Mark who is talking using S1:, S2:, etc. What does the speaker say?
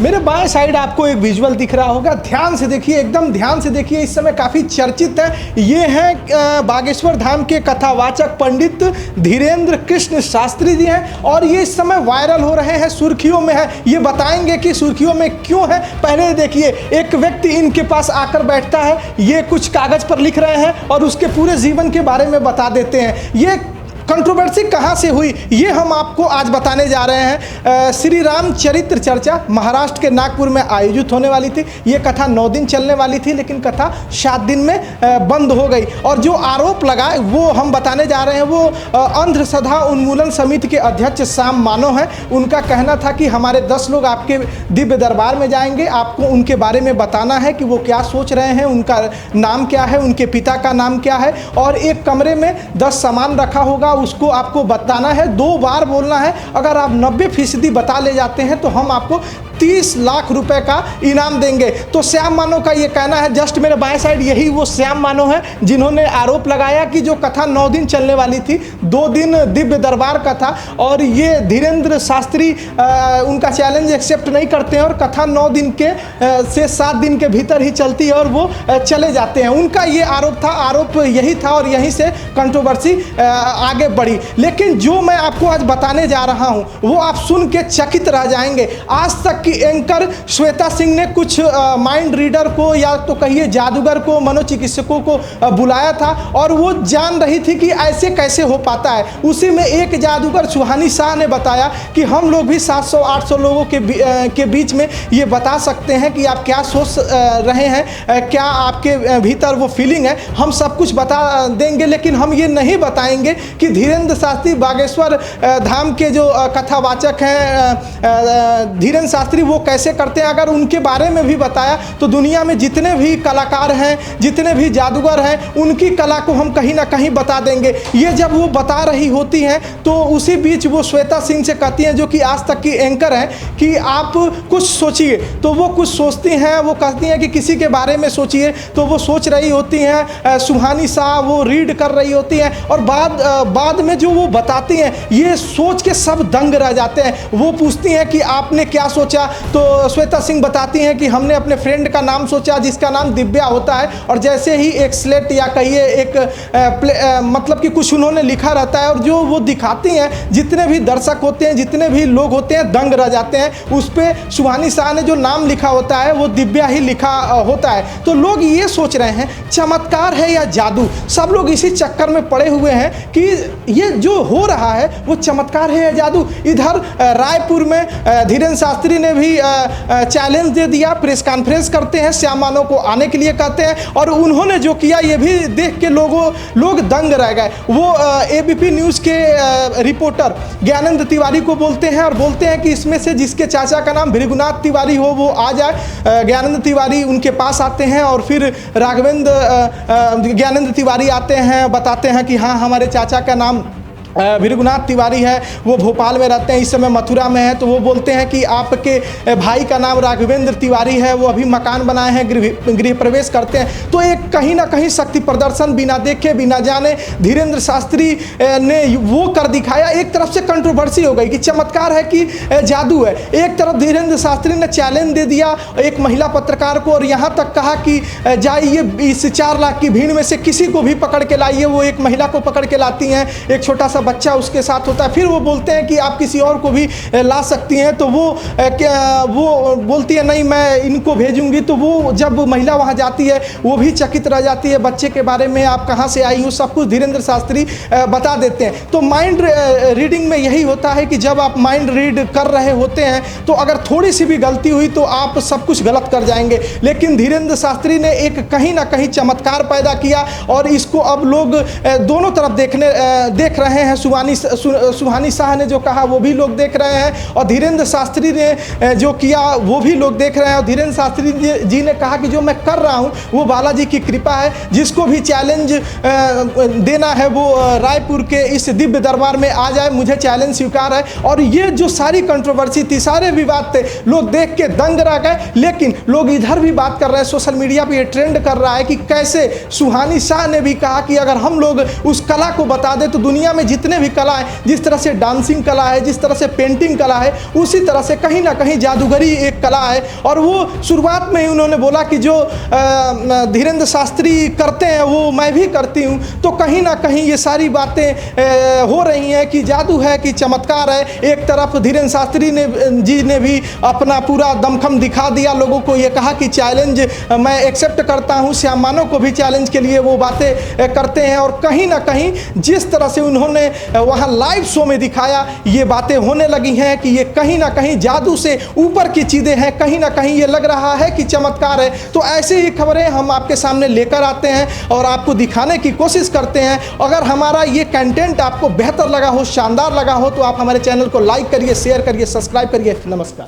S1: मेरे बाएं साइड आपको एक विजुअल दिख रहा होगा, ध्यान से देखिए, एकदम ध्यान से देखिए। इस समय काफ़ी चर्चित है। ये हैं बागेश्वर धाम के कथावाचक पंडित धीरेन्द्र कृष्ण शास्त्री जी हैं और ये इस समय वायरल हो रहे हैं, सुर्खियों में है। ये बताएंगे कि सुर्खियों में क्यों है। पहले देखिए, एक व्यक्ति इनके पास आकर बैठता है, ये कुछ कागज़ पर लिख रहे हैं और उसके पूरे जीवन के बारे में बता देते हैं। ये कंट्रोवर्सी कहाँ से हुई, ये हम आपको आज बताने जा रहे हैं। श्री राम चरित्र चर्चा महाराष्ट्र के नागपुर में आयोजित होने वाली थी। ये कथा 9 दिन चलने वाली थी, लेकिन कथा 7 दिन में बंद हो गई। और जो आरोप लगा वो हम बताने जा रहे हैं। वो अंधश्रद्धा उन्मूलन समिति के अध्यक्ष श्याम मानव हैं। उनका कहना था कि हमारे 10 लोग आपके दिव्य दरबार में जाएंगे, आपको उनके बारे में बताना है कि वो क्या सोच रहे हैं, उनका नाम क्या है, उनके पिता का नाम क्या है, और एक कमरे में 10 सामान रखा होगा, उसको आपको बताना है, 2 बार बोलना है। अगर आप 90% बता ले जाते हैं तो हम आपको 30 लाख रुपए का इनाम देंगे। तो श्याम मानव का ये कहना है। जस्ट मेरे बाएं साइड यही वो श्याम मानव है जिन्होंने आरोप लगाया कि जो कथा 9 दिन चलने वाली थी, 2 दिन दिव्य दरबार का था और ये धीरेन्द्र शास्त्री उनका चैलेंज एक्सेप्ट नहीं करते हैं और कथा 9 दिन के से 7 दिन के भीतर ही चलती है और वो चले जाते हैं। उनका ये आरोप था, आरोप यही था और यहीं से कंट्रोवर्सी आगे बढ़ी। लेकिन जो मैं आपको आज बताने जा रहा हूँ वो आप सुन के चकित रह जाएंगे। आज तक एंकर श्वेता सिंह ने कुछ माइंड रीडर को या तो कहिए जादूगर को, मनोचिकित्सकों को बुलाया था और वो जान रही थी कि ऐसे कैसे हो पाता है। उसी में एक जादूगर सुहानी शाह ने बताया कि हम लोग भी 700-800 लोगों के बीच में ये बता सकते हैं कि आप क्या सोच रहे हैं, क्या आपके भीतर वो फीलिंग है, हम सब कुछ बता देंगे। लेकिन हम ये नहीं बताएंगे कि धीरेन्द्र शास्त्री बागेश्वर धाम के जो कथावाचक हैं धीरेन्द्र शास्त्री वो कैसे करते हैं। अगर उनके बारे में भी बताया तो दुनिया में जितने भी कलाकार हैं, जितने भी जादूगर हैं, उनकी कला को हम कहीं ना कहीं बता देंगे। ये जब वो बता रही होती हैं तो उसी बीच वो श्वेता सिंह से कहती हैं, जो कि आज तक की एंकर हैं, कि आप कुछ सोचिए। तो वो कुछ सोचती हैं, वो कहती हैं कि किसी के बारे में सोचिए। तो वो सोच रही होती हैं, सुहानी शाह वो रीड कर रही होती हैं और बाद में जो वो बताती हैं ये सोच के सब दंग रह जाते हैं। वो पूछती हैं कि आपने क्या सोचा। तो श्वेता सिंह बताती हैं कि हमने अपने फ्रेंड का नाम सोचा जिसका नाम दिव्या होता है, और जैसे ही एक स्लेट या कहिए एक मतलब कि कुछ उन्होंने लिखा रहता है और जो वो दिखाती हैं, जितने भी दर्शक होते हैं, जितने भी लोग होते हैं, दंग रह जाते हैं। उस पर सुहानी शाह ने जो नाम लिखा होता है वो दिव्या ही लिखा होता है। तो लोग ये सोच रहे हैं चमत्कार है या जादू। सब लोग इसी चक्कर में पड़े हुए हैं कि ये जो हो रहा है वो चमत्कार है या जादू। इधर रायपुर में धीरेन्द्र शास्त्री ने भी चैलेंज दे दिया, प्रेस कॉन्फ्रेंस करते हैं, श्याम मानव को आने के लिए कहते हैं और उन्होंने जो किया ये भी देख के लोग दंग रह गए। वो एबीपी न्यूज़ के रिपोर्टर ज्ञानेंद्र तिवारी को बोलते हैं और बोलते हैं कि इसमें से जिसके चाचा का नाम भृगुनाथ तिवारी हो वो आ जाए। ज्ञानेंद्र तिवारी उनके पास आते हैं और फिर ज्ञानेंद्र तिवारी आते हैं, बताते हैं कि हाँ हमारे चाचा का नाम भृगुनाथ तिवारी है, वो भोपाल में रहते हैं, इस समय मथुरा में है। तो वो बोलते हैं कि आपके भाई का नाम राघवेंद्र तिवारी है, वो अभी मकान बनाए हैं, गृह प्रवेश करते हैं। तो एक कहीं ना कहीं शक्ति प्रदर्शन बिना देखे बिना जाने धीरेन्द्र शास्त्री ने वो कर दिखाया। एक तरफ से कंट्रोवर्सी हो गई कि चमत्कार है कि जादू है, एक तरफ धीरेन्द्र शास्त्री ने चैलेंज दे दिया एक महिला पत्रकार को और यहाँ तक कहा कि जाइए इस 4 लाख की भीड़ में से किसी को भी पकड़ के लाइए। वो एक महिला को पकड़ के लाती हैं, एक छोटा सा बच्चा उसके साथ होता है। फिर वो बोलते हैं कि आप किसी और को भी ला सकती हैं। तो वो बोलती है नहीं मैं इनको भेजूंगी। तो वो जब महिला वहाँ जाती है वो भी चकित रह जाती है, बच्चे के बारे में आप कहाँ से आई हो सब कुछ धीरेन्द्र शास्त्री बता देते हैं। तो माइंड रीडिंग में यही होता है कि जब आप माइंड रीड कर रहे होते हैं तो अगर थोड़ी सी भी गलती हुई तो आप सब कुछ गलत कर जाएंगे। लेकिन धीरेन्द्र शास्त्री ने एक कहीं ना कहीं चमत्कार पैदा किया और इसको अब लोग दोनों तरफ देख रहे हैं। सुहानी शाह ने जो कहा वो भी लोग देख रहे हैं और धीरेन्द्र शास्त्री ने जो किया वो भी लोग देख रहे हैं। और धीरेन्द्र शास्त्री जी ने कहा कि जो मैं कर रहा हूँ वो बालाजी की कृपा है। जिसको भी चैलेंज देना है वो रायपुर के इस दिव्य दरबार में आ जाए, मुझे चैलेंज स्वीकार है। और ये जो सारी कंट्रोवर्सी थी, सारे विवाद थे, लोग देख के दंग रह गए। लेकिन लोग इधर भी बात कर रहे हैं, सोशल मीडिया पे ये ट्रेंड कर रहा है कि कैसे सुहानी शाह ने भी कहा कि अगर हम लोग उस कला को बता दें तो दुनिया में जितने भी कला है, जिस तरह से डांसिंग कला है, जिस तरह से पेंटिंग कला है, उसी तरह से कहीं ना कहीं जादूगरी एक कला है। और वो शुरुआत में ही उन्होंने बोला कि जो धीरेंद्र शास्त्री करते हैं वो मैं भी करती हूँ। तो कहीं ना कहीं ये सारी बातें हो रही हैं कि जादू है कि चमत्कार है। एक तरफ धीरेंद्र शास्त्री जी ने भी अपना पूरा दमखम दिखा दिया, लोगों को ये कहा कि चैलेंज मैं एक्सेप्ट करता हूँ। श्याम मानव को भी चैलेंज के लिए वो बातें करते हैं। और कहीं ना कहीं जिस तरह से उन्होंने वहाँ लाइव शो में दिखाया, ये बातें होने लगी हैं कि ये कहीं ना कहीं जादू से ऊपर की चीज़ें हैं, कहीं ना कहीं ये लग रहा है कि चमत्कार है। तो ऐसे ही खबरें हम आपके सामने लेकर आते हैं और आपको दिखाने की कोशिश करते हैं। अगर हमारा ये कंटेंट आपको बेहतर लगा हो, शानदार लगा हो, तो आप हमारे चैनल को लाइक करिए, शेयर करिए, सब्सक्राइब करिए। नमस्कार।